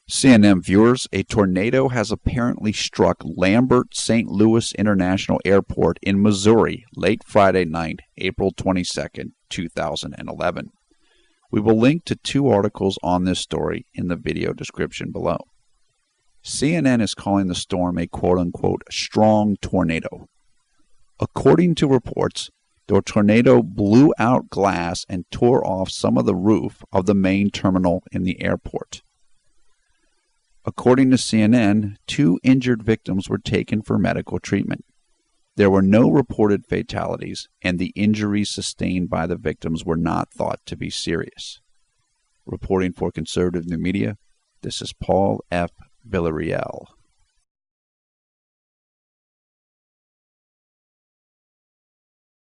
CNN viewers, a tornado has apparently struck Lambert St. Louis International Airport in Missouri late Friday night, April 22, 2011. We will link to two articles on this story in the video description below. CNN is calling the storm a quote-unquote strong tornado. According to reports, the tornado blew out glass and tore off some of the roof of the main terminal in the airport. According to CNN, 2 injured victims were taken for medical treatment. There were no reported fatalities, and the injuries sustained by the victims were not thought to be serious. Reporting for Conservative New Media, this is Paul F. Villarreal.